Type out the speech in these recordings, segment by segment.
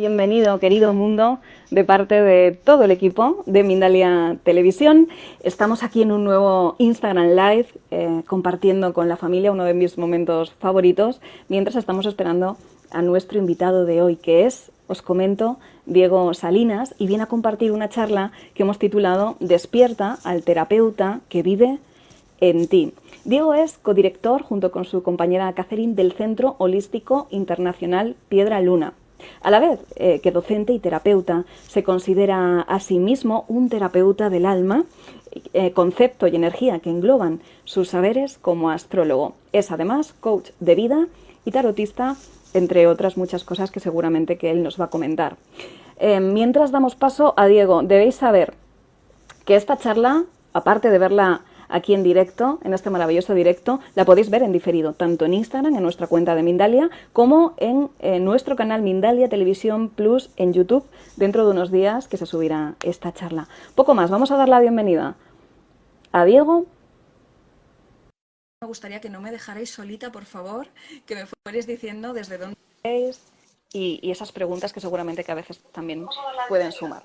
Bienvenido, querido mundo, de parte de todo el equipo de Mindalia Televisión. Estamos aquí en un nuevo Instagram Live, compartiendo con la familia uno de mis momentos favoritos, mientras estamos esperando a nuestro invitado de hoy, que es, os comento, Diego Salinas, y viene a compartir una charla que hemos titulado Despierta al terapeuta que vive en ti. Diego es codirector, junto con su compañera Catherine, del Centro Holístico Internacional Piedra Luna. A la vez que docente y terapeuta, se considera a sí mismo un terapeuta del alma, concepto y energía que engloban sus saberes como astrólogo. Es además coach de vida y tarotista, entre otras muchas cosas que seguramente que él nos va a comentar. Mientras damos paso a Diego, debéis saber que esta charla, aparte de verla aquí en directo, en este maravilloso directo, la podéis ver en diferido, tanto en Instagram, en nuestra cuenta de Mindalia, como en nuestro canal Mindalia Televisión Plus en YouTube, dentro de unos días que se subirá esta charla. Poco más, vamos a dar la bienvenida a Diego. Me gustaría que no me dejarais solita, por favor, que me fuerais diciendo desde dónde estáis y esas preguntas que seguramente que a veces también pueden sumar.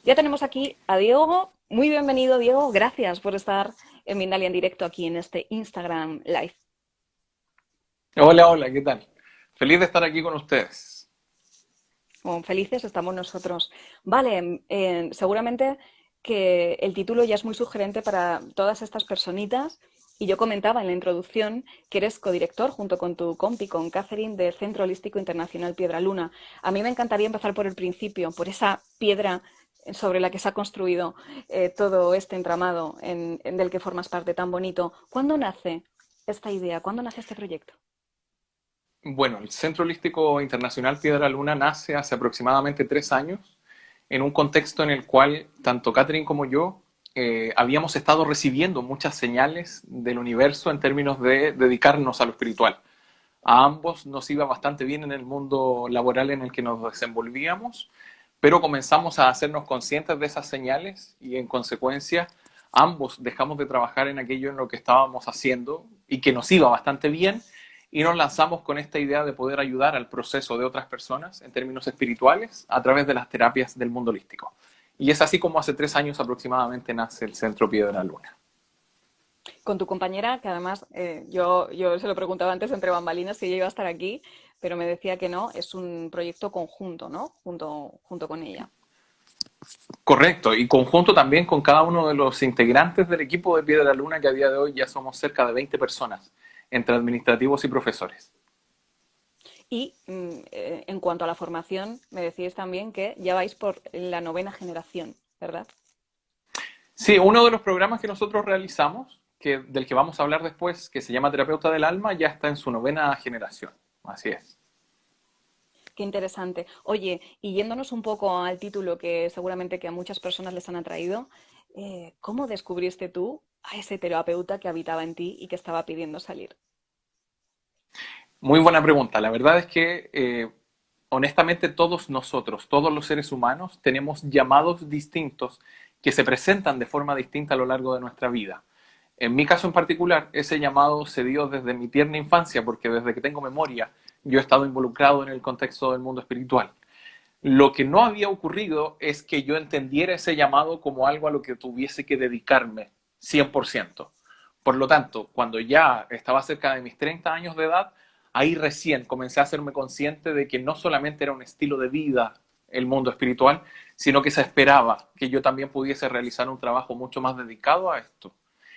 Ya tenemos aquí a Diego. Muy bienvenido, Diego. Gracias por estar en Mindalia en directo aquí en este Instagram Live. Hola, hola, ¿qué tal? Feliz de estar aquí con ustedes. Bueno, felices estamos nosotros. Vale, seguramente que el título ya es muy sugerente para todas estas personitas. Y yo comentaba en la introducción que eres codirector junto con tu compi, con Catherine, del Centro Holístico Internacional Piedra Luna. A mí me encantaría empezar por el principio, por esa piedra sobre la que se ha construido todo este entramado del que formas parte tan bonito. ¿Cuándo nace esta idea? ¿Cuándo nace este proyecto? Bueno, el Centro Holístico Internacional Piedra Luna nace hace aproximadamente 3 años en un contexto en el cual tanto Catherine como yo habíamos estado recibiendo muchas señales del universo en términos de dedicarnos a lo espiritual. A ambos nos iba bastante bien en el mundo laboral en el que nos desenvolvíamos, pero comenzamos a hacernos conscientes de esas señales y en consecuencia ambos dejamos de trabajar en aquello en lo que estábamos haciendo y que nos iba bastante bien y nos lanzamos con esta idea de poder ayudar al proceso de otras personas en términos espirituales a través de las terapias del mundo holístico. Y es así como hace 3 años aproximadamente nace el Centro Piedra Luna. Con tu compañera, que además yo se lo preguntaba antes entre bambalinas si ella iba a estar aquí, pero me decía que no, es un proyecto conjunto, ¿no? Junto con ella. Correcto, y conjunto también con cada uno de los integrantes del equipo de Piedra Luna, que a día de hoy ya somos cerca de 20 personas, entre administrativos y profesores. Y en cuanto a la formación, me decíais también que ya vais por la 9ª generación, ¿verdad? Sí, uno de los programas que nosotros realizamos, del que vamos a hablar después, que se llama Terapeuta del Alma, ya está en su 9ª generación. Así es. Qué interesante. Oye, y yéndonos un poco al título que seguramente que a muchas personas les han atraído, ¿cómo descubriste tú a ese terapeuta que habitaba en ti y que estaba pidiendo salir? Muy buena pregunta. La verdad es que, honestamente, todos nosotros, todos los seres humanos, tenemos llamados distintos que se presentan de forma distinta a lo largo de nuestra vida. En mi caso en particular, ese llamado se dio desde mi tierna infancia, porque desde que tengo memoria, yo he estado involucrado en el contexto del mundo espiritual. Lo que no había ocurrido es que yo entendiera ese llamado como algo a lo que tuviese que dedicarme 100%. Por lo tanto, cuando ya estaba cerca de mis 30 años de edad, ahí recién comencé a hacerme consciente de que no solamente era un estilo de vida el mundo espiritual, sino que se esperaba que yo también pudiese realizar un trabajo mucho más dedicado a esto.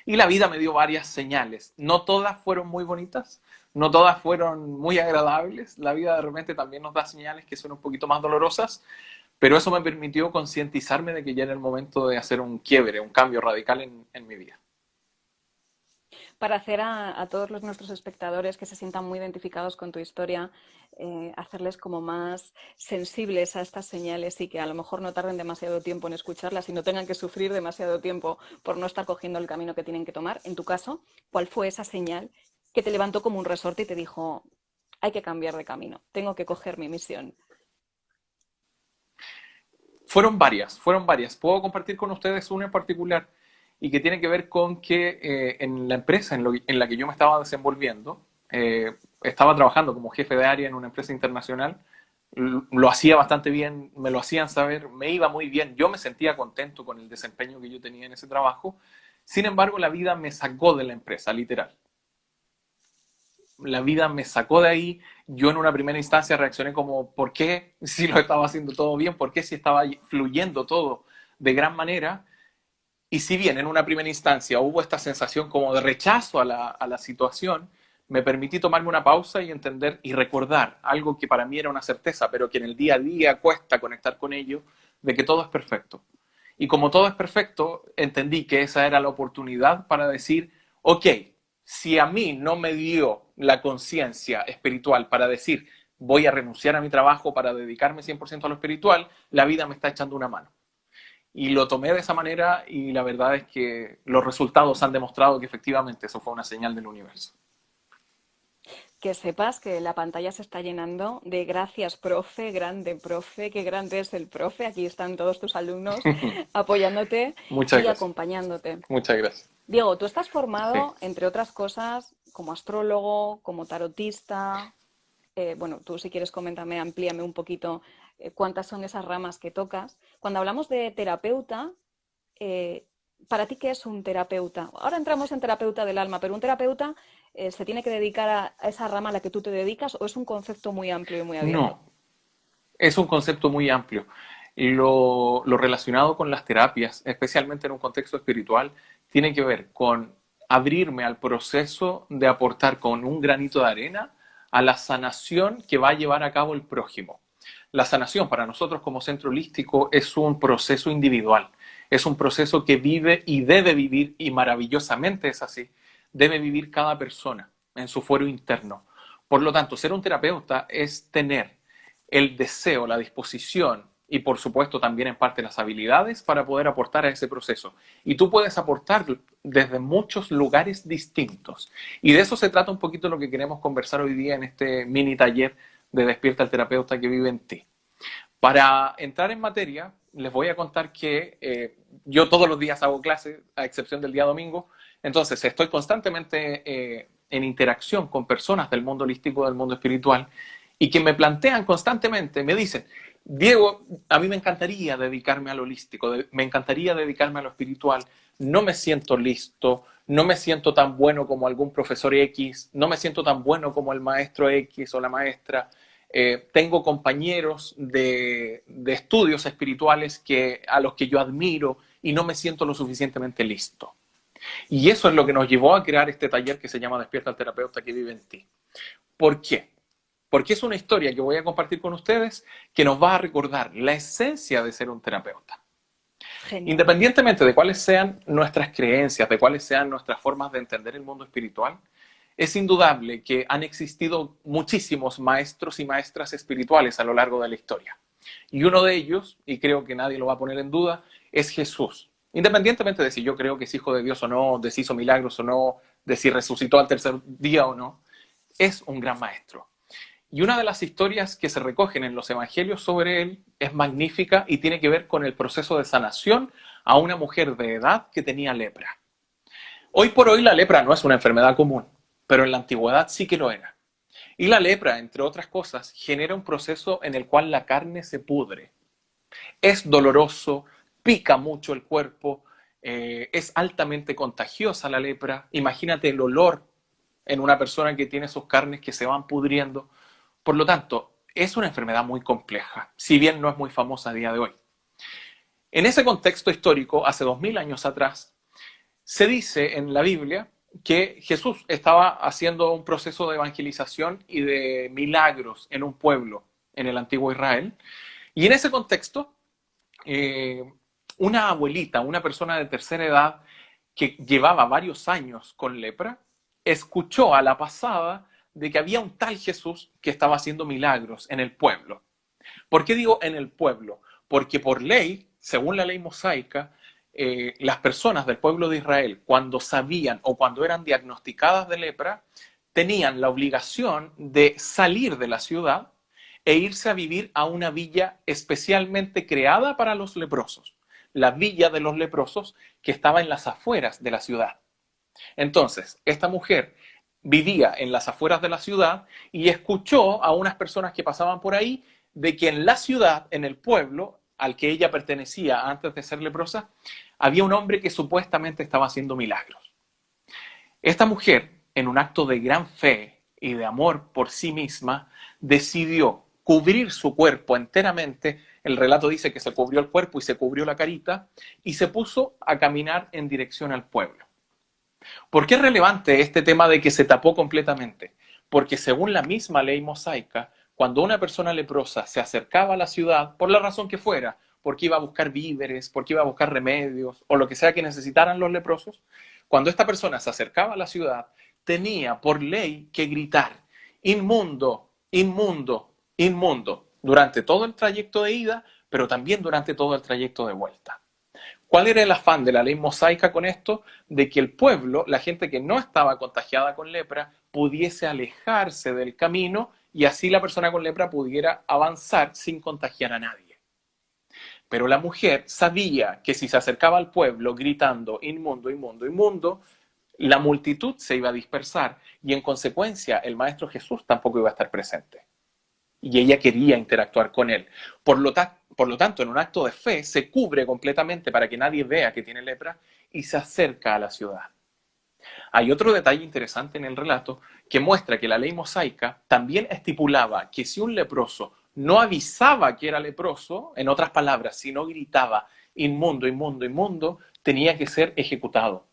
Y la vida me dio varias señales. No todas fueron muy bonitas, no todas fueron muy agradables. La vida de repente también nos da señales que son un poquito más dolorosas, pero eso me permitió concientizarme de que ya era el momento de hacer un quiebre, un cambio radical en mi vida. Para hacer a todos nuestros espectadores que se sientan muy identificados con tu historia, hacerles como más sensibles a estas señales y que a lo mejor no tarden demasiado tiempo en escucharlas y no tengan que sufrir demasiado tiempo por no estar cogiendo el camino que tienen que tomar. En tu caso, ¿cuál fue esa señal que te levantó como un resorte y te dijo, hay que cambiar de camino, tengo que coger mi misión? Fueron varias, fueron varias. Puedo compartir con ustedes una en particular y que tiene que ver con que en la empresa en la que yo me estaba desenvolviendo, estaba trabajando como jefe de área en una empresa internacional lo hacía bastante bien, me lo hacían saber, me iba muy bien, yo me sentía contento con el desempeño que yo tenía en ese trabajo. Sin embargo, la vida me sacó de la empresa, literal. La vida me sacó de ahí. Yo en una primera instancia reaccioné como, ¿por qué si lo estaba haciendo todo bien? ¿Por qué si estaba fluyendo todo de gran manera? Y si bien en una primera instancia hubo esta sensación como de rechazo a la situación, me permití tomarme una pausa y entender y recordar algo que para mí era una certeza, pero que en el día a día cuesta conectar con ello, de que todo es perfecto. Y como todo es perfecto, entendí que esa era la oportunidad para decir, ok, si a mí no me dio la conciencia espiritual para decir, voy a renunciar a mi trabajo para dedicarme 100% a lo espiritual, la vida me está echando una mano. Y lo tomé de esa manera y la verdad es que los resultados han demostrado que efectivamente eso fue una señal del universo. Que sepas que la pantalla se está llenando de gracias, profe, qué grande es el profe. Aquí están todos tus alumnos apoyándote Muchas y gracias. acompañándote. Muchas gracias. Diego, tú estás Sí. formado, entre otras cosas, como astrólogo, como tarotista. Bueno, tú si quieres coméntame, amplíame un poquito cuántas son esas ramas que tocas. Cuando hablamos de terapeuta, eh, ¿para ti qué es un terapeuta? Ahora entramos en terapeuta del alma, pero un terapeuta se tiene que dedicar a esa rama a la que tú te dedicas o es un concepto muy amplio y muy abierto. No, es un concepto muy amplio. Lo relacionado con las terapias, especialmente en un contexto espiritual, tiene que ver con abrirme al proceso de aportar con un granito de arena a la sanación que va a llevar a cabo el prójimo. La sanación para nosotros como centro holístico es un proceso individual, es un proceso que vive y debe vivir, y maravillosamente es así, debe vivir cada persona en su fuero interno. Por lo tanto, ser un terapeuta es tener el deseo, la disposición y por supuesto también en parte las habilidades para poder aportar a ese proceso. Y tú puedes aportar desde muchos lugares distintos. Y de eso se trata un poquito lo que queremos conversar hoy día en este mini taller de Despierta el terapeuta que vive en ti. Para entrar en materia, les voy a contar que yo todos los días hago clases, a excepción del día domingo, entonces estoy constantemente en interacción con personas del mundo holístico, del mundo espiritual, y que me plantean constantemente, me dicen, Diego, a mí me encantaría dedicarme al holístico, me encantaría dedicarme a lo espiritual, no me siento listo, no me siento tan bueno como algún profesor X, no me siento tan bueno como el maestro X o la maestra. Tengo compañeros de estudios espirituales a los que yo admiro y no me siento lo suficientemente listo. Y eso es lo que nos llevó a crear este taller que se llama Despierta al terapeuta que vive en ti. ¿Por qué? Porque es una historia que voy a compartir con ustedes que nos va a recordar la esencia de ser un terapeuta. Genial. Independientemente de cuáles sean nuestras creencias, de cuáles sean nuestras formas de entender el mundo espiritual, es indudable que han existido muchísimos maestros y maestras espirituales a lo largo de la historia. Y uno de ellos, y creo que nadie lo va a poner en duda, es Jesús. Independientemente de si yo creo que es hijo de Dios o no, de si hizo milagros o no, de si resucitó al tercer día o no, es un gran maestro. Y una de las historias que se recogen en los evangelios sobre él es magnífica y tiene que ver con el proceso de sanación a una mujer de edad que tenía lepra. Hoy por hoy la lepra no es una enfermedad común, pero en la antigüedad sí que lo era. Y la lepra, entre otras cosas, genera un proceso en el cual la carne se pudre. Es doloroso, pica mucho el cuerpo, es altamente contagiosa la lepra. Imagínate el olor en una persona que tiene sus carnes que se van pudriendo. Por lo tanto, es una enfermedad muy compleja, si bien no es muy famosa a día de hoy. En ese contexto histórico, hace 2000 años atrás, se dice en la Biblia que Jesús estaba haciendo un proceso de evangelización y de milagros en un pueblo en el antiguo Israel. Y en ese contexto, una abuelita, una persona de tercera edad que llevaba varios años con lepra, escuchó a la pasada de que había un tal Jesús que estaba haciendo milagros en el pueblo. ¿Por qué digo en el pueblo? Porque por ley, según la ley mosaica, las personas del pueblo de Israel, cuando sabían o cuando eran diagnosticadas de lepra, tenían la obligación de salir de la ciudad e irse a vivir a una villa especialmente creada para los leprosos, la villa de los leprosos que estaba en las afueras de la ciudad. Entonces, esta mujer vivía en las afueras de la ciudad y escuchó a unas personas que pasaban por ahí de que en la ciudad, en el pueblo al que ella pertenecía antes de ser leprosa, había un hombre que supuestamente estaba haciendo milagros. Esta mujer, en un acto de gran fe y de amor por sí misma, decidió cubrir su cuerpo enteramente. El relato dice que se cubrió el cuerpo y se cubrió la carita y se puso a caminar en dirección al pueblo. ¿Por qué es relevante este tema de que se tapó completamente? Porque según la misma ley mosaica, cuando una persona leprosa se acercaba a la ciudad, por la razón que fuera, porque iba a buscar víveres, porque iba a buscar remedios o lo que sea que necesitaran los leprosos, cuando esta persona se acercaba a la ciudad, tenía por ley que gritar, inmundo, inmundo, inmundo, durante todo el trayecto de ida, pero también durante todo el trayecto de vuelta. ¿Cuál era el afán de la ley mosaica con esto? De que el pueblo, la gente que no estaba contagiada con lepra, pudiese alejarse del camino y así la persona con lepra pudiera avanzar sin contagiar a nadie. Pero la mujer sabía que si se acercaba al pueblo gritando inmundo, inmundo, inmundo, la multitud se iba a dispersar y en consecuencia el Maestro Jesús tampoco iba a estar presente. Y ella quería interactuar con él. Por lo tanto, en un acto de fe, se cubre completamente para que nadie vea que tiene lepra y se acerca a la ciudad. Hay otro detalle interesante en el relato que muestra que la ley mosaica también estipulaba que si un leproso no avisaba que era leproso, en otras palabras, si no gritaba inmundo, inmundo, inmundo, tenía que ser ejecutado.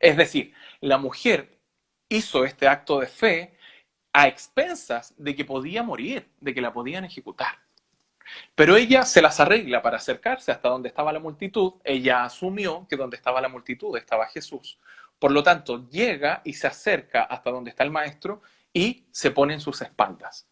Es decir, la mujer hizo este acto de fe a expensas de que podía morir, de que la podían ejecutar. Pero ella se las arregla para acercarse hasta donde estaba la multitud. Ella asumió que donde estaba la multitud estaba Jesús. Por lo tanto, llega y se acerca hasta donde está el maestro y se pone en sus espaldas.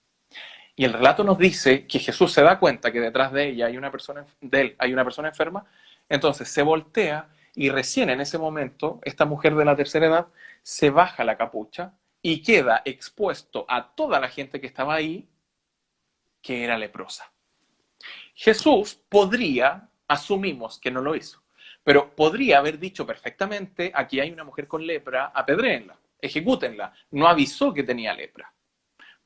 Y el relato nos dice que Jesús se da cuenta que detrás de ella hay una persona, de él hay una persona enferma, entonces se voltea y recién en ese momento esta mujer de la tercera edad se baja la capucha y queda expuesto a toda la gente que estaba ahí que era leprosa. Jesús podría, asumimos que no lo hizo, pero podría haber dicho perfectamente, aquí hay una mujer con lepra, apedréenla, ejecútenla. No avisó que tenía lepra.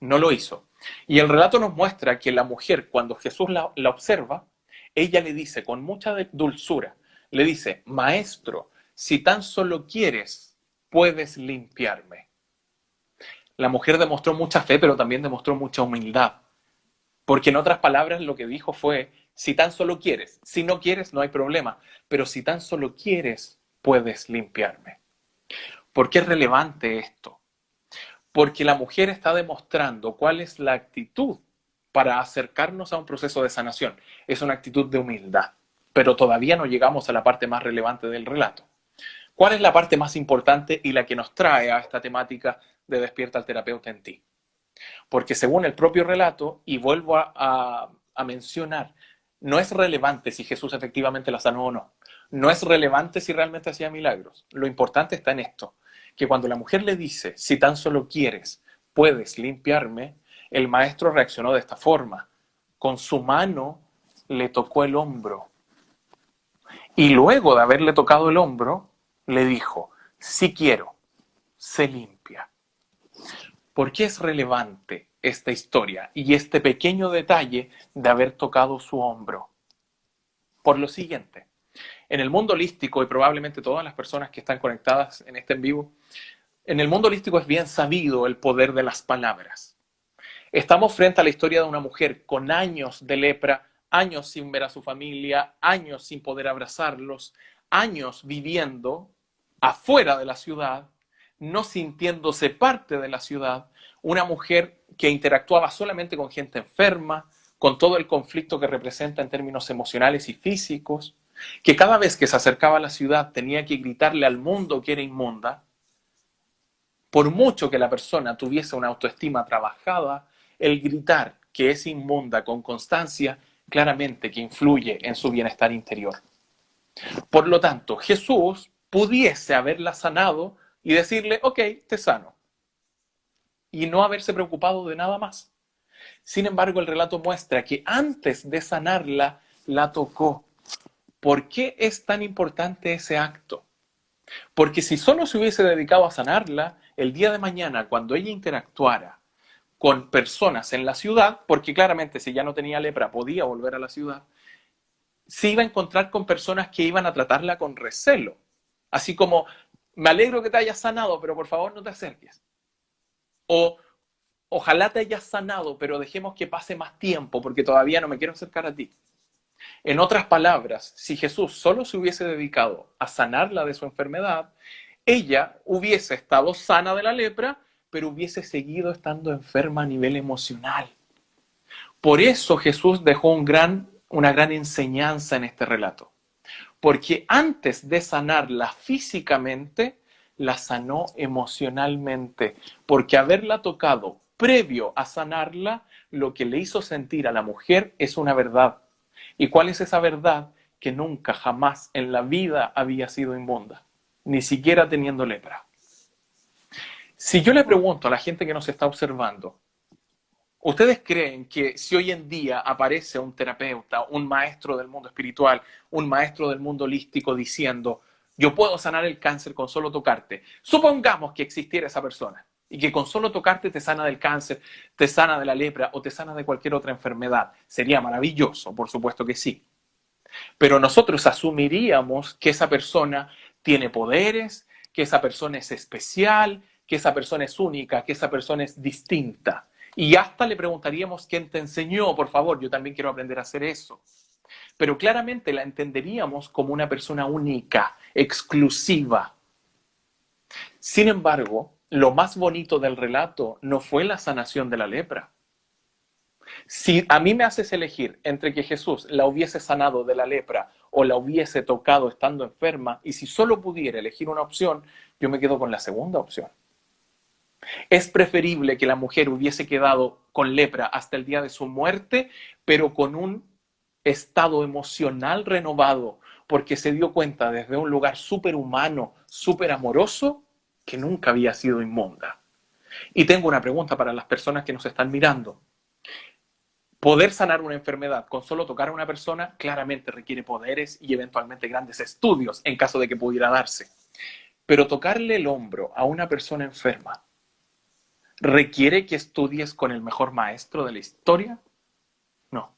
No lo hizo. Y el relato nos muestra que la mujer, cuando Jesús la observa, ella le dice con mucha dulzura, le dice, maestro, si tan solo quieres, puedes limpiarme. La mujer demostró mucha fe, pero también demostró mucha humildad. Porque en otras palabras lo que dijo fue, si tan solo quieres, si no quieres no hay problema, pero si tan solo quieres, puedes limpiarme. ¿Por qué es relevante esto? Porque la mujer está demostrando cuál es la actitud para acercarnos a un proceso de sanación. Es una actitud de humildad, pero todavía no llegamos a la parte más relevante del relato. ¿Cuál es la parte más importante y la que nos trae a esta temática de despierta al terapeuta en ti? Porque según el propio relato, y vuelvo a mencionar, no es relevante si Jesús efectivamente la sanó o no. No es relevante si realmente hacía milagros. Lo importante está en esto, que cuando la mujer le dice, si tan solo quieres, puedes limpiarme, el maestro reaccionó de esta forma. Con su mano le tocó el hombro. Y luego de haberle tocado el hombro, le dijo, si quiero, se limpia. ¿Por qué es relevante esta historia y este pequeño detalle de haber tocado su hombro? Por lo siguiente, en el mundo holístico, y probablemente todas las personas que están conectadas en este en vivo, en el mundo holístico es bien sabido el poder de las palabras. Estamos frente a la historia de una mujer con años de lepra, años sin ver a su familia, años sin poder abrazarlos, años viviendo afuera de la ciudad, no sintiéndose parte de la ciudad, una mujer que interactuaba solamente con gente enferma, con todo el conflicto que representa en términos emocionales y físicos, que cada vez que se acercaba a la ciudad tenía que gritarle al mundo que era inmunda. Por mucho que la persona tuviese una autoestima trabajada, el gritar que es inmunda con constancia, claramente que influye en su bienestar interior. Por lo tanto, Jesús pudiese haberla sanado y decirle, ok, te sano. Y no haberse preocupado de nada más. Sin embargo, el relato muestra que antes de sanarla, la tocó. ¿Por qué es tan importante ese acto? Porque si solo se hubiese dedicado a sanarla, el día de mañana, cuando ella interactuara con personas en la ciudad, porque claramente si ya no tenía lepra podía volver a la ciudad, se iba a encontrar con personas que iban a tratarla con recelo. Así como, me alegro que te hayas sanado, pero por favor no te acerques. O, ojalá te hayas sanado, pero dejemos que pase más tiempo porque todavía no me quiero acercar a ti. En otras palabras, si Jesús solo se hubiese dedicado a sanarla de su enfermedad, ella hubiese estado sana de la lepra, pero hubiese seguido estando enferma a nivel emocional. Por eso Jesús dejó una gran enseñanza en este relato. Porque antes de sanarla físicamente, la sanó emocionalmente. Porque haberla tocado previo a sanarla, lo que le hizo sentir a la mujer es una verdad. ¿Y cuál es esa verdad? Que nunca, jamás en la vida había sido inmunda, ni siquiera teniendo lepra. Si yo le pregunto a la gente que nos está observando, ¿ustedes creen que si hoy en día aparece un terapeuta, un maestro del mundo espiritual, un maestro del mundo holístico diciendo, yo puedo sanar el cáncer con solo tocarte? Supongamos que existiera esa persona y que con solo tocarte te sana del cáncer, te sana de la lepra o te sana de cualquier otra enfermedad. Sería maravilloso, por supuesto que sí. Pero nosotros asumiríamos que esa persona tiene poderes, que esa persona es especial, que esa persona es única, que esa persona es distinta. Y hasta le preguntaríamos quién te enseñó, por favor, yo también quiero aprender a hacer eso. Pero claramente la entenderíamos como una persona única, exclusiva. Sin embargo, lo más bonito del relato no fue la sanación de la lepra. Si a mí me haces elegir entre que Jesús la hubiese sanado de la lepra o la hubiese tocado estando enferma, y si solo pudiera elegir una opción, yo me quedo con la segunda opción. Es preferible que la mujer hubiese quedado con lepra hasta el día de su muerte, pero con un estado emocional renovado, porque se dio cuenta desde un lugar súper humano, súper amoroso, que nunca había sido inmunda. Y tengo una pregunta para las personas que nos están mirando. Poder sanar una enfermedad con solo tocar a una persona claramente requiere poderes y eventualmente grandes estudios en caso de que pudiera darse. Pero tocarle el hombro a una persona enferma requiere que estudies con el mejor maestro de la historia. No.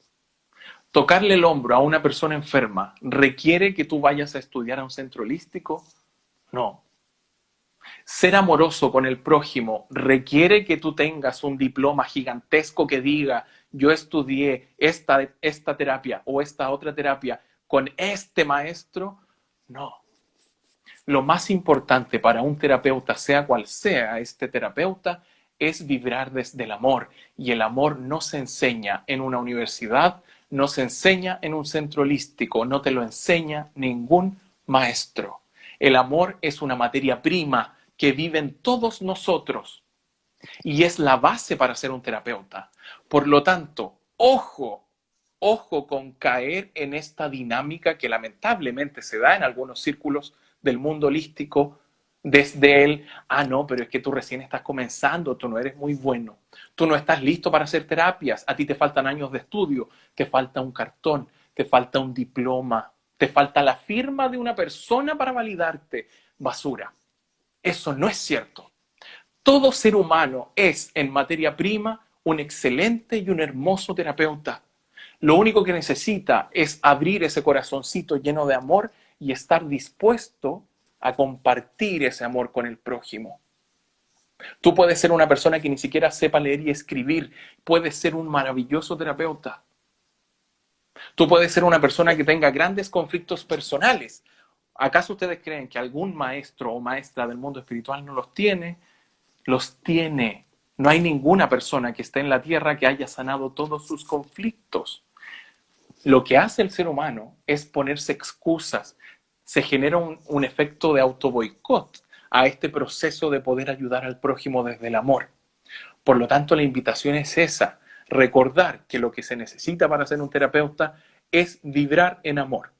Tocarle el hombro a una persona enferma requiere que tú vayas a estudiar a un centro holístico. No. Ser amoroso con el prójimo requiere que tú tengas un diploma gigantesco que diga, yo estudié esta terapia o esta otra terapia con este maestro. No. Lo más importante para un terapeuta, sea cual sea este terapeuta, es vibrar desde el amor. Y el amor no se enseña en una universidad, no se enseña en un centro holístico, no te lo enseña ningún maestro. El amor es una materia prima que vive en todos nosotros y es la base para ser un terapeuta. Por lo tanto, ojo con caer en esta dinámica que lamentablemente se da en algunos círculos del mundo holístico desde no, pero es que tú recién estás comenzando, tú no eres muy bueno, tú no estás listo para hacer terapias, a ti te faltan años de estudio, te falta un cartón, te falta un diploma, te falta la firma de una persona para validarte. Basura. Eso no es cierto. Todo ser humano es, en materia prima, un excelente y un hermoso terapeuta. Lo único que necesita es abrir ese corazoncito lleno de amor y estar dispuesto a compartir ese amor con el prójimo. Tú puedes ser una persona que ni siquiera sepa leer y escribir, puedes ser un maravilloso terapeuta. Tú puedes ser una persona que tenga grandes conflictos personales. ¿Acaso ustedes creen que algún maestro o maestra del mundo espiritual no los tiene? Los tiene. No hay ninguna persona que esté en la tierra que haya sanado todos sus conflictos. Lo que hace el ser humano es ponerse excusas. Se genera un efecto de autoboicot a este proceso de poder ayudar al prójimo desde el amor. Por lo tanto, la invitación es esa, recordar que lo que se necesita para ser un terapeuta es vibrar en amor.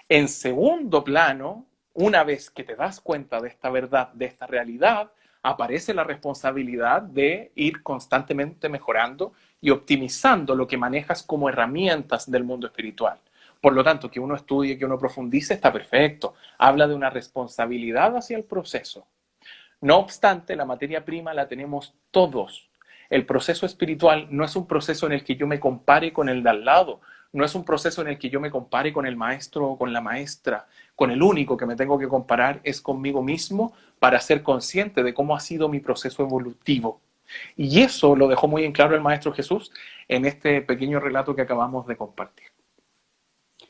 En segundo plano, una vez que te das cuenta de esta verdad, de esta realidad, aparece la responsabilidad de ir constantemente mejorando y optimizando lo que manejas como herramientas del mundo espiritual. Por lo tanto, que uno estudie, que uno profundice, está perfecto. Habla de una responsabilidad hacia el proceso. No obstante, la materia prima la tenemos todos. El proceso espiritual no es un proceso en el que yo me compare con el de al lado, no es un proceso en el que yo me compare con el maestro o con la maestra. Con el único que me tengo que comparar es conmigo mismo para ser consciente de cómo ha sido mi proceso evolutivo. Y eso lo dejó muy en claro el Maestro Jesús en este pequeño relato que acabamos de compartir.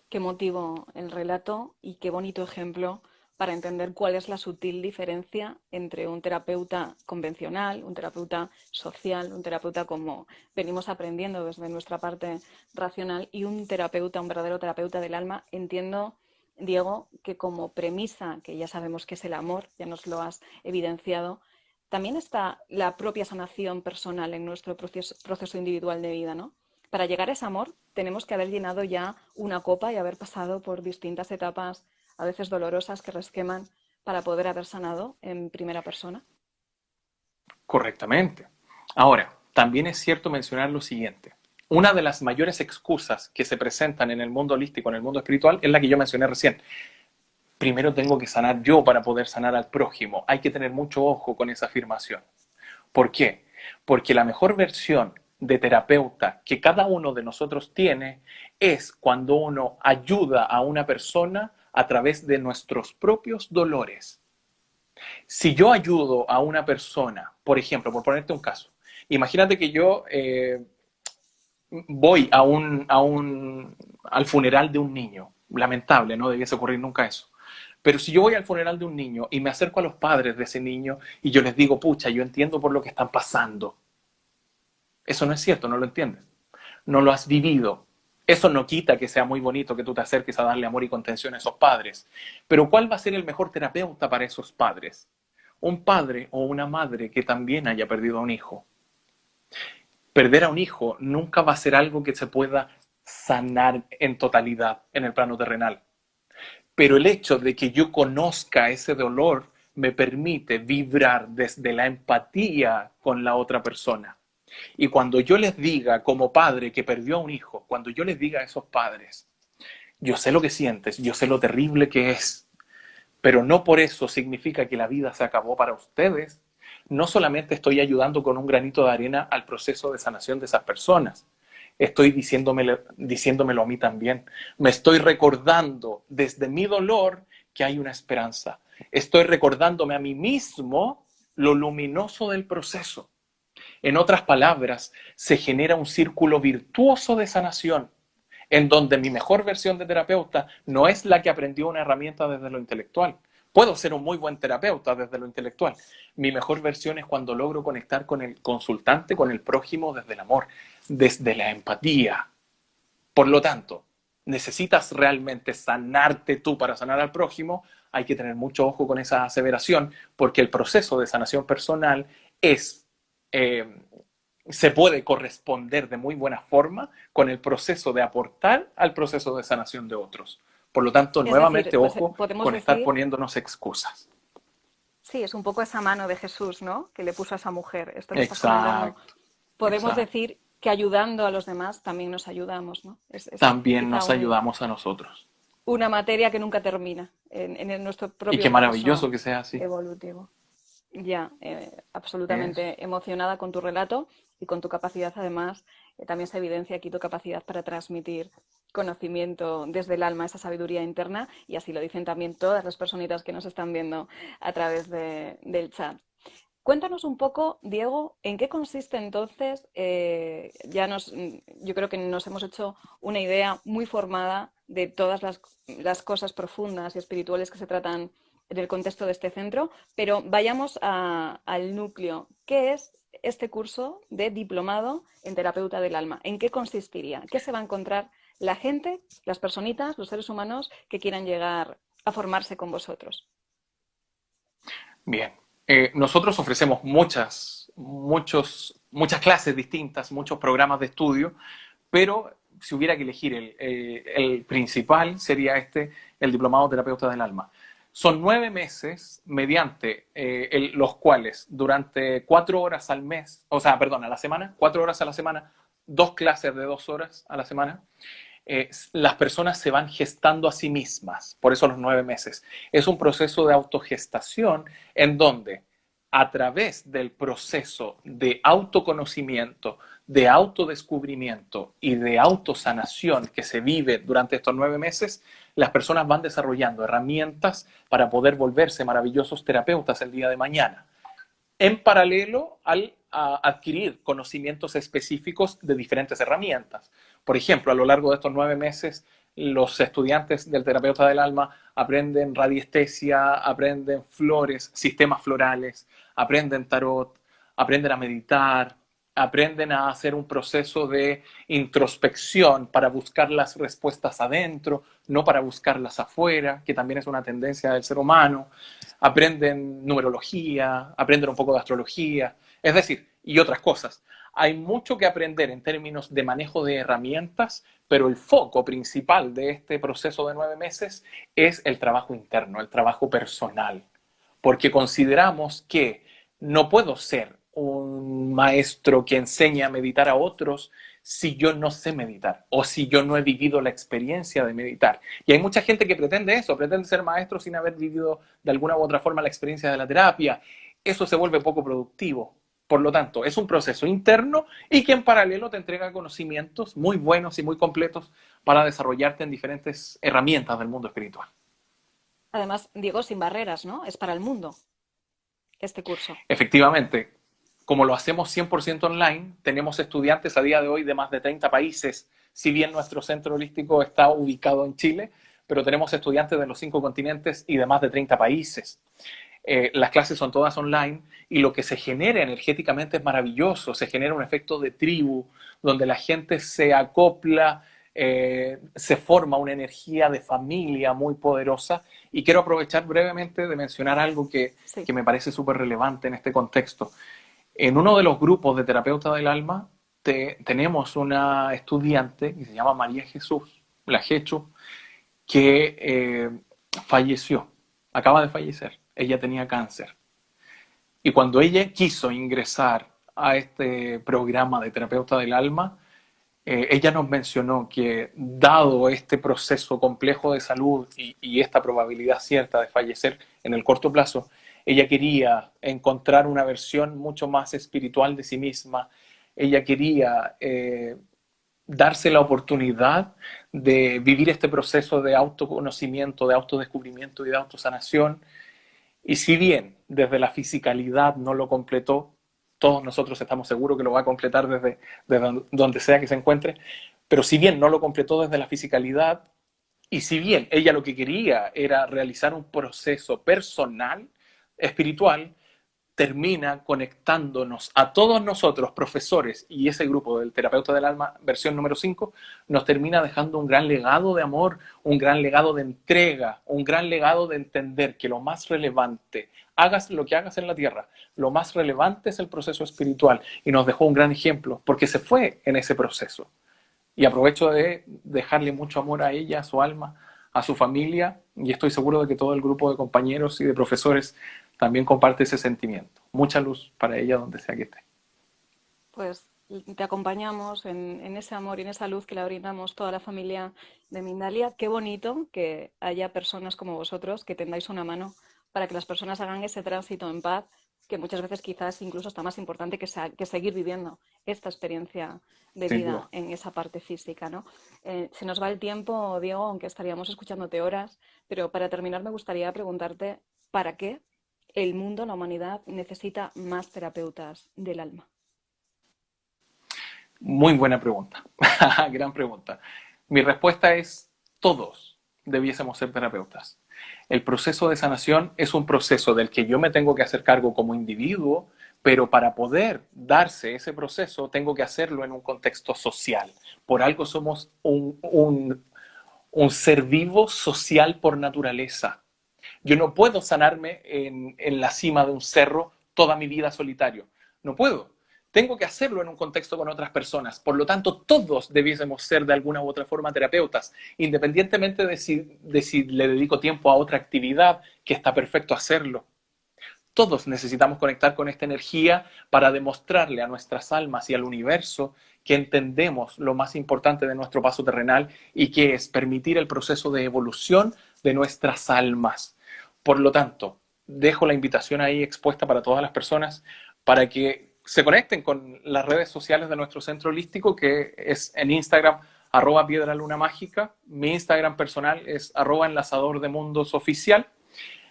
Qué motivo el relato y qué bonito ejemplo para entender cuál es la sutil diferencia entre un terapeuta convencional, un terapeuta social, un terapeuta como venimos aprendiendo desde nuestra parte racional y un terapeuta, un verdadero terapeuta del alma. Entiendo, Diego, que como premisa, que ya sabemos que es el amor, ya nos lo has evidenciado, también está la propia sanación personal en nuestro proceso individual de vida, ¿no? Para llegar a ese amor tenemos que haber llenado ya una copa y haber pasado por distintas etapas, a veces dolorosas, que resqueman para poder haber sanado en primera persona. Correctamente. Ahora, también es cierto mencionar lo siguiente. Una de las mayores excusas que se presentan en el mundo holístico, en el mundo espiritual, es la que yo mencioné recién. Primero tengo que sanar yo para poder sanar al prójimo. Hay que tener mucho ojo con esa afirmación. ¿Por qué? Porque la mejor versión de terapeuta que cada uno de nosotros tiene es cuando uno ayuda a una persona a través de nuestros propios dolores. Si yo ayudo a una persona, por ejemplo, por ponerte un caso, imagínate que yo voy al funeral de un niño. Lamentable, no debiese ocurrir nunca eso. Pero si yo voy al funeral de un niño y me acerco a los padres de ese niño y yo les digo, pucha, yo entiendo por lo que están pasando. Eso no es cierto, no lo entiendes. No lo has vivido. Eso no quita que sea muy bonito que tú te acerques a darle amor y contención a esos padres. Pero ¿cuál va a ser el mejor terapeuta para esos padres? Un padre o una madre que también haya perdido a un hijo. Perder a un hijo nunca va a ser algo que se pueda sanar en totalidad en el plano terrenal. Pero el hecho de que yo conozca ese dolor me permite vibrar desde la empatía con la otra persona. Y cuando yo les diga como padre que perdió a un hijo, cuando yo les diga a esos padres, yo sé lo que sientes, yo sé lo terrible que es, pero no por eso significa que la vida se acabó para ustedes. No solamente estoy ayudando con un granito de arena al proceso de sanación de esas personas, estoy diciéndomelo a mí también. Me estoy recordando desde mi dolor que hay una esperanza. Estoy recordándome a mí mismo lo luminoso del proceso. En otras palabras, se genera un círculo virtuoso de sanación, en donde mi mejor versión de terapeuta no es la que aprendió una herramienta desde lo intelectual. Puedo ser un muy buen terapeuta desde lo intelectual. Mi mejor versión es cuando logro conectar con el consultante, con el prójimo desde el amor, desde la empatía. Por lo tanto, necesitas realmente sanarte tú para sanar al prójimo. Hay que tener mucho ojo con esa aseveración, porque el proceso de sanación personal se puede corresponder de muy buena forma con el proceso de aportar al proceso de sanación de otros. Por lo tanto, Es decir, nuevamente, ojo podemos con estar decir, poniéndonos excusas. sí, es un poco esa mano de Jesús, ¿no? Que le puso a esa mujer. Esto que estás comentando. Exacto, Podemos exacto. decir que ayudando a los demás también nos ayudamos, ¿no? Es También quizá nos ayudamos a nosotros. una materia que nunca termina en nuestro Y propio qué proceso maravilloso que sea así. evolutivo. Ya, Eso. absolutamente emocionada con tu relato y con tu capacidad, además, también se evidencia aquí tu capacidad para transmitir conocimiento desde el alma, esa sabiduría interna, y así lo dicen también todas las personitas que nos están viendo a través del chat. Cuéntanos un poco, Diego, en qué consiste entonces, yo creo que nos hemos hecho una idea muy formada de todas las cosas profundas y espirituales que se tratan en el contexto de este centro, pero vayamos al núcleo. ¿Qué es este curso de diplomado en terapeuta del alma? ¿En qué consistiría? ¿Qué se va a encontrar la gente, las personitas, los seres humanos que quieran llegar a formarse con vosotros? Bien. Nosotros ofrecemos muchas clases distintas, muchos programas de estudio, pero si hubiera que elegir el principal sería el Diplomado Terapeuta del Alma. Son 9 meses mediante los cuales durante 4 horas al mes, o sea, perdón, a la semana, 4 horas a la semana, 2 clases de 2 horas a la semana, las personas se van gestando a sí mismas, por eso los 9 meses. Es un proceso de autogestación en donde a través del proceso de autoconocimiento, de autodescubrimiento y de autosanación que se vive durante estos 9 meses, las personas van desarrollando herramientas para poder volverse maravillosos terapeutas el día de mañana, en paralelo a adquirir conocimientos específicos de diferentes herramientas. Por ejemplo, a lo largo de estos 9 meses, los estudiantes del terapeuta del alma aprenden radiestesia, aprenden flores, sistemas florales, aprenden tarot, aprenden a meditar, aprenden a hacer un proceso de introspección para buscar las respuestas adentro, no para buscarlas afuera, que también es una tendencia del ser humano. Aprenden numerología, aprenden un poco de astrología, es decir, y otras cosas. Hay mucho que aprender en términos de manejo de herramientas, pero el foco principal de este proceso de 9 meses es el trabajo interno, el trabajo personal, porque consideramos que no puedo ser un maestro que enseña a meditar a otros si yo no sé meditar o si yo no he vivido la experiencia de meditar. Y hay mucha gente que pretende eso, pretende ser maestro sin haber vivido de alguna u otra forma la experiencia de la terapia. Eso se vuelve poco productivo. Por lo tanto, es un proceso interno y que en paralelo te entrega conocimientos muy buenos y muy completos para desarrollarte en diferentes herramientas del mundo espiritual. Además, Diego, sin barreras, ¿no? Es para el mundo este curso. Efectivamente, como lo hacemos 100% online, tenemos estudiantes a día de hoy de más de 30 países, si bien nuestro centro holístico está ubicado en Chile, pero tenemos estudiantes de los 5 continentes y de más de 30 países. Las clases son todas online y lo que se genera energéticamente es maravilloso, se genera un efecto de tribu, donde la gente se acopla, se forma una energía de familia muy poderosa. Y quiero aprovechar brevemente de mencionar algo que me parece súper relevante en este contexto. En uno de los grupos de terapeuta del alma tenemos una estudiante que se llama María Jesús, la Jechu, que falleció, acaba de fallecer. Ella tenía cáncer. Y cuando ella quiso ingresar a este programa de terapeuta del alma, ella nos mencionó que dado este proceso complejo de salud y esta probabilidad cierta de fallecer en el corto plazo, ella quería encontrar una versión mucho más espiritual de sí misma. Ella quería darse la oportunidad de vivir este proceso de autoconocimiento, de autodescubrimiento y de autosanación. Y si bien desde la fisicalidad no lo completó, todos nosotros estamos seguros que lo va a completar desde donde sea que se encuentre, pero si bien no lo completó desde la fisicalidad, y si bien ella lo que quería era realizar un proceso personal, espiritual, termina conectándonos a todos nosotros, profesores, y ese grupo del terapeuta del alma, versión número 5, nos termina dejando un gran legado de amor, un gran legado de entrega, un gran legado de entender que lo más relevante, hagas lo que hagas en la tierra, lo más relevante es el proceso espiritual, y nos dejó un gran ejemplo, porque se fue en ese proceso. Y aprovecho de dejarle mucho amor a ella, a su alma, a su familia, y estoy seguro de que todo el grupo de compañeros y de profesores también comparte ese sentimiento. Mucha luz para ella donde sea que esté. Pues te acompañamos en ese amor y en esa luz que le brindamos toda la familia de Mindalia. Qué bonito que haya personas como vosotros que tendáis una mano para que las personas hagan ese tránsito en paz, que muchas veces quizás incluso está más importante que seguir viviendo esta experiencia de Sin vida duda. en esa parte física, ¿no? Se nos va el tiempo, Diego, aunque estaríamos escuchándote horas, pero para terminar me gustaría preguntarte, ¿para qué el mundo, la humanidad, necesita más terapeutas del alma? Muy buena pregunta. Gran pregunta. Mi respuesta es: todos debiésemos ser terapeutas. El proceso de sanación es un proceso del que yo me tengo que hacer cargo como individuo, pero para poder darse ese proceso tengo que hacerlo en un contexto social. Por algo somos un ser vivo social por naturaleza. Yo no puedo sanarme en la cima de un cerro toda mi vida solitario. No puedo. Tengo que hacerlo en un contexto con otras personas. Por lo tanto, todos debiésemos ser de alguna u otra forma terapeutas, independientemente de si le dedico tiempo a otra actividad, que está perfecto hacerlo. Todos necesitamos conectar con esta energía para demostrarle a nuestras almas y al universo que entendemos lo más importante de nuestro paso terrenal y que es permitir el proceso de evolución de nuestras almas. Por lo tanto, dejo la invitación ahí expuesta para todas las personas para que se conecten con las redes sociales de nuestro centro holístico, que es en Instagram, @piedralunamágica. Mi Instagram personal es @enlazadordemundsoficial,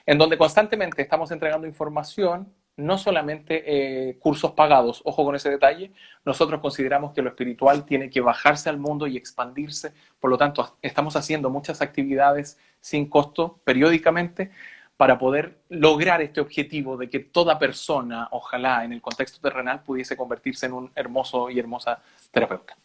en donde constantemente estamos entregando información, no solamente cursos pagados, ojo con ese detalle. Nosotros consideramos que lo espiritual tiene que bajarse al mundo y expandirse, por lo tanto estamos haciendo muchas actividades sin costo periódicamente para poder lograr este objetivo de que toda persona, ojalá en el contexto terrenal, pudiese convertirse en un hermoso y hermosa terapeuta.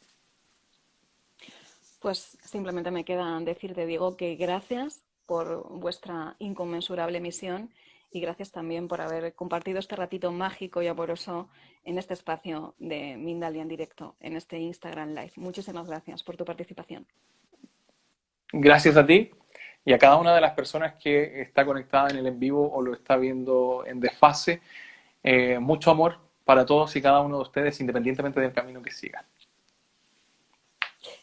Pues simplemente me queda decirte, Diego, que gracias por vuestra inconmensurable misión y gracias también por haber compartido este ratito mágico y amoroso en este espacio de Mindalia en directo, en este Instagram Live. Muchísimas gracias por tu participación. Gracias a ti y a cada una de las personas que está conectada en el en vivo o lo está viendo en desfase. Mucho amor para todos y cada uno de ustedes, independientemente del camino que sigan.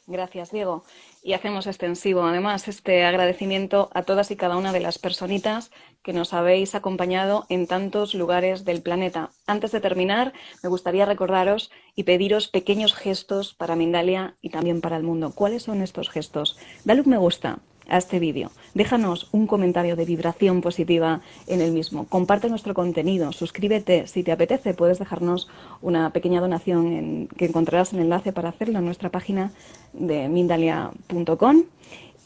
Gracias, Diego. Y hacemos extensivo, además, este agradecimiento a todas y cada una de las personitas que nos habéis acompañado en tantos lugares del planeta. Antes de terminar, me gustaría recordaros y pediros pequeños gestos para Mindalia y también para el mundo. ¿Cuáles son estos gestos? Dale un me gusta a este vídeo. Déjanos un comentario de vibración positiva en el mismo. Comparte nuestro contenido, suscríbete. Si te apetece, puedes dejarnos una pequeña donación que encontrarás el enlace para hacerlo en nuestra página de Mindalia.com.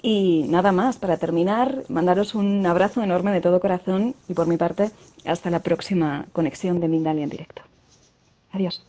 Y nada más, para terminar, mandaros un abrazo enorme de todo corazón y por mi parte, hasta la próxima conexión de Mindalia en directo. Adiós.